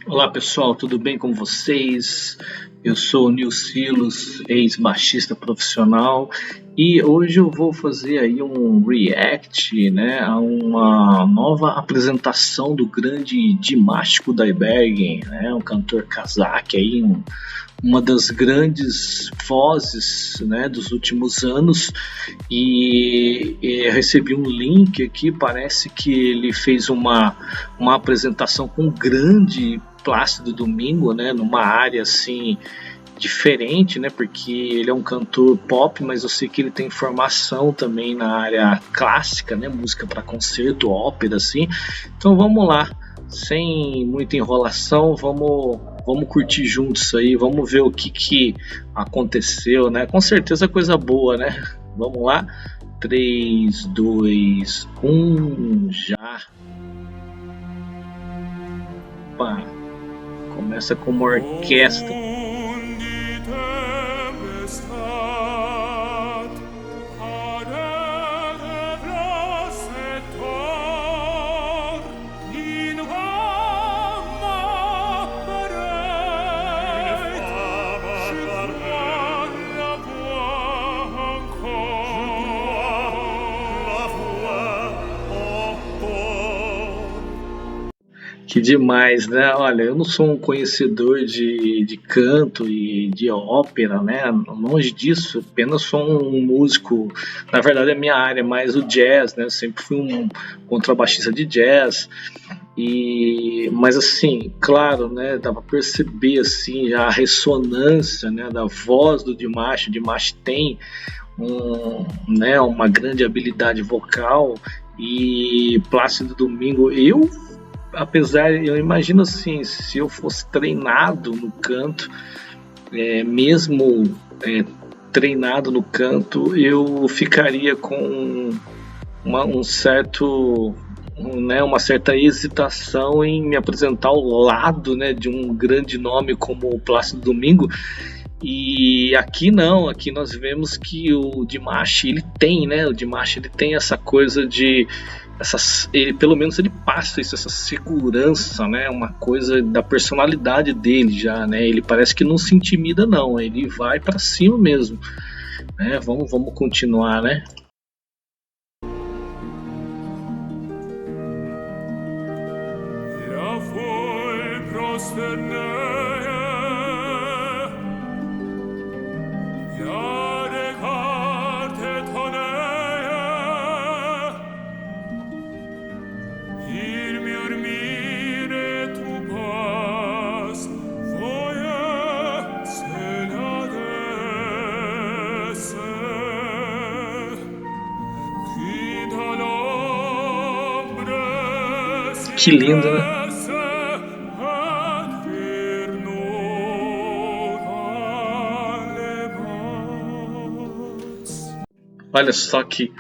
Olá pessoal, tudo bem com vocês? Eu sou o Nil Silos, ex-baixista profissional, e hoje eu vou fazer aí um react, né, a uma nova apresentação do grande Dimash Kudaibergen, né, um cantor kazakh aí, uma das grandes vozes, né, dos últimos anos, e recebi um link aqui. Parece que ele fez uma apresentação com um grande Plácido Domingo, né, numa área assim diferente, né, porque ele é um cantor pop, mas eu sei que ele tem formação também na área clássica, né, música para concerto, ópera, assim. Então vamos lá, sem muita enrolação, vamos curtir juntos aí, vamos ver o que aconteceu, né? Com certeza coisa boa, né? Vamos lá, 3, 2, 1, já. Opa, começa com uma orquestra. Que demais, né? Olha, eu não sou um conhecedor de canto e de ópera, né? Longe disso, apenas sou um músico. Na verdade, a minha área é mais o jazz, né? Eu sempre fui um contrabaixista de jazz. Mas assim, claro, né? Dá para perceber assim a ressonância, né? Da voz do Dimash. O Dimash tem né? Uma grande habilidade vocal. E Plácido Domingo, eu imagino assim, se eu fosse treinado no canto, mesmo treinado no canto, eu ficaria com uma certa hesitação em me apresentar ao lado, né, de um grande nome como o Plácido Domingo. E aqui não, aqui nós vemos que o Dimash ele tem essa coisa de ele, pelo menos ele passa isso, essa segurança, né, uma coisa da personalidade dele já, né, ele parece que não se intimida não, ele vai para cima mesmo, né, vamos continuar, né. Que lindo, né? Olha só que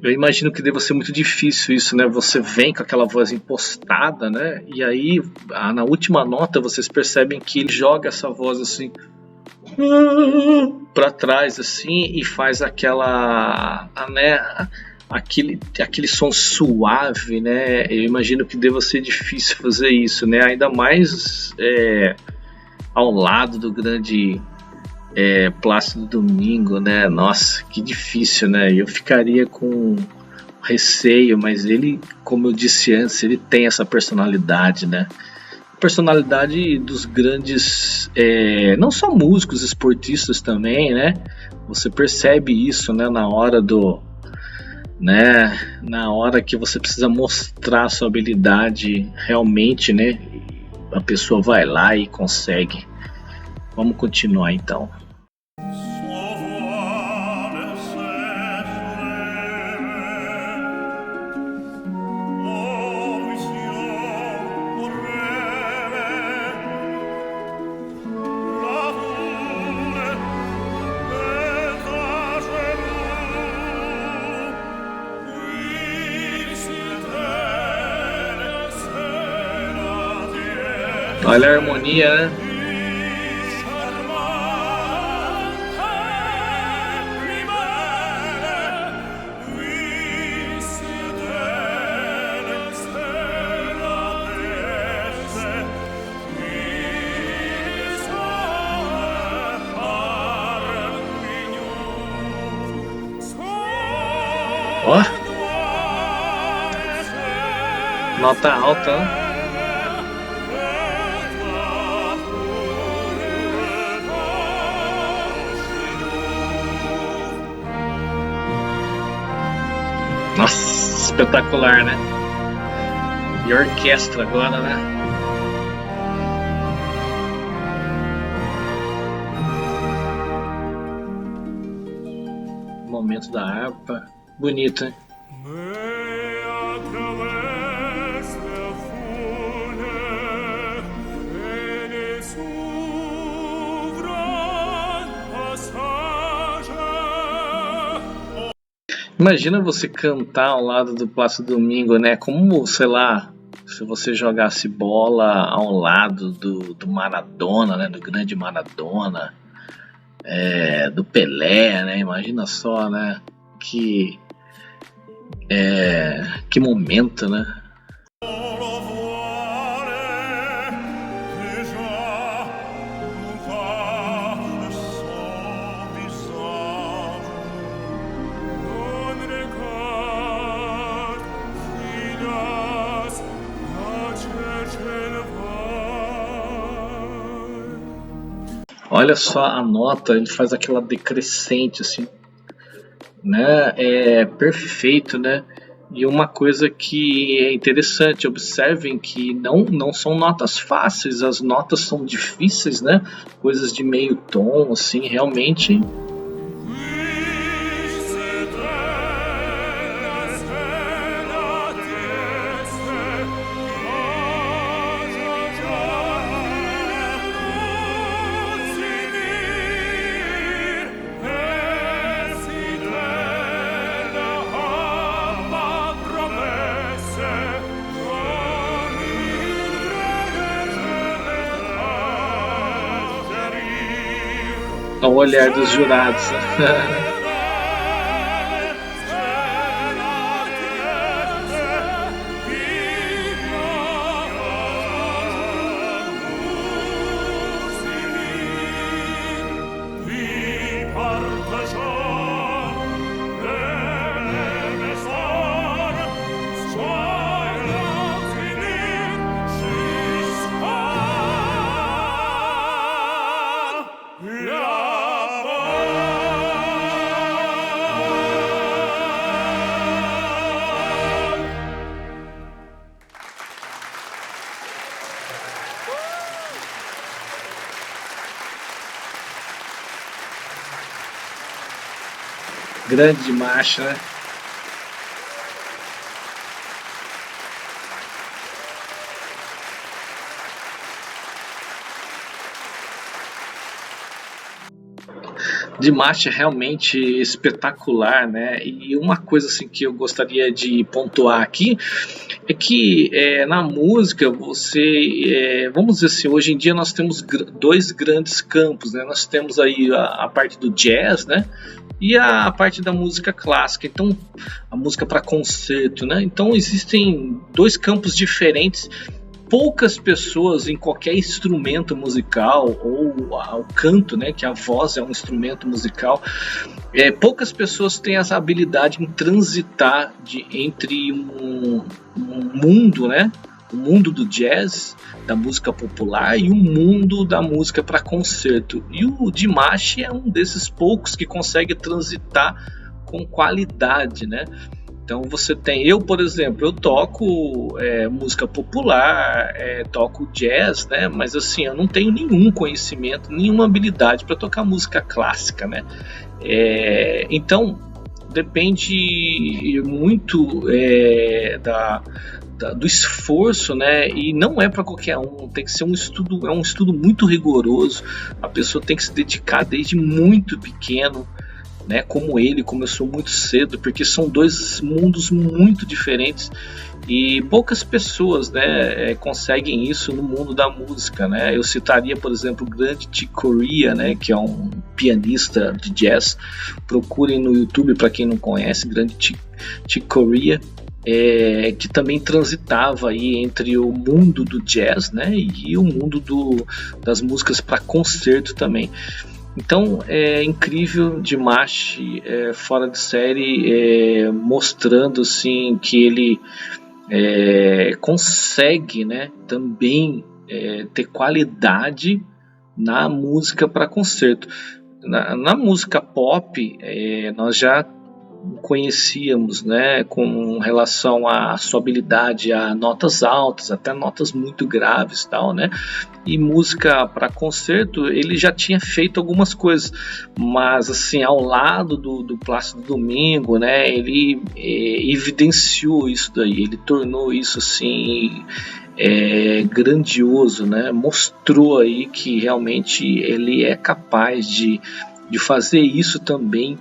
eu imagino que deva ser muito difícil isso, né? Você vem com aquela voz impostada, né? E aí, na última nota, vocês percebem que ele joga essa voz assim para trás, assim, e faz aquele som suave, né? Eu imagino que deva ser difícil fazer isso, né? Ainda mais ao lado do grande Plácido Domingo, né? Nossa, que difícil, né? Eu ficaria com receio, mas ele, como eu disse antes, ele tem essa personalidade, né? Personalidade dos grandes, não só músicos, esportistas também, né? Você percebe isso, né? Na hora que você precisa mostrar sua habilidade realmente, né? A pessoa vai lá e consegue. Vamos continuar então. Olha a harmonia, né? Nota alta, né? Nossa, espetacular, né? E orquestra agora, né? Momento da harpa. Bonito, hein? Imagina você cantar ao lado do Plácido Domingo, né? Como, sei lá, se você jogasse bola ao lado do Maradona, né? Do grande Maradona, do Pelé, né? Imagina só, né? Que momento, né? Olha só a nota, ele faz aquela decrescente assim, né? É perfeito, né? E uma coisa que é interessante, observem que não são notas fáceis, as notas são difíceis, né? Coisas de meio tom, assim, realmente. Ao olhar dos jurados. Grande marcha, né? De marcha realmente espetacular, né? E uma coisa assim que eu gostaria de pontuar aqui é que na música vamos dizer assim, hoje em dia nós temos dois grandes campos, né? Nós temos aí a parte do jazz, né? E a parte da música clássica, então a música para concerto, né? Então existem dois campos diferentes. Poucas pessoas em qualquer instrumento musical ou o canto, né, que a voz é um instrumento musical, poucas pessoas têm essa habilidade em transitar entre um mundo, né, o mundo do jazz, da música popular, e o mundo da música para concerto. E o Dimash é um desses poucos que consegue transitar com qualidade, né? Então você tem, eu por exemplo, eu toco música popular, toco jazz, né? Mas assim, eu não tenho nenhum conhecimento, nenhuma habilidade para tocar música clássica, né? Então depende muito do esforço, né? E não é para qualquer um, tem que ser um estudo muito rigoroso. A pessoa tem que se dedicar desde muito pequeno, né? Como ele começou muito cedo, porque são dois mundos muito diferentes e poucas pessoas, né, conseguem isso no mundo da música, né? Eu citaria, por exemplo, o grande Chick Corea, né, que é um pianista de jazz. Procurem no YouTube para quem não conhece, grande Chick Corea. Que também transitava aí entre o mundo do jazz, né, e o mundo das músicas para concerto também. Então é incrível, Dimash, fora de série, mostrando assim que ele consegue, né, também ter qualidade na música para concerto. Na música pop, nós já conhecíamos, né, com relação à sua habilidade a notas altas, até notas muito graves, tal, né? E música para concerto, ele já tinha feito algumas coisas, mas assim, ao lado do Plácido Domingo, né, ele evidenciou isso daí, ele tornou isso assim grandioso, né? Mostrou aí que realmente ele é capaz de fazer isso também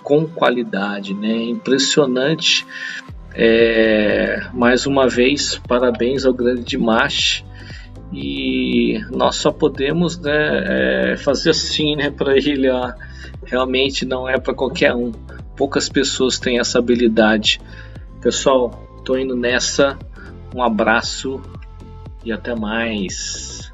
com qualidade, né? Impressionante. Mais uma vez, parabéns ao grande Dimash, e nós só podemos, né, fazer assim, né, para ele. Realmente não é para qualquer um, poucas pessoas têm essa habilidade. Pessoal, tô indo nessa, um abraço e até mais.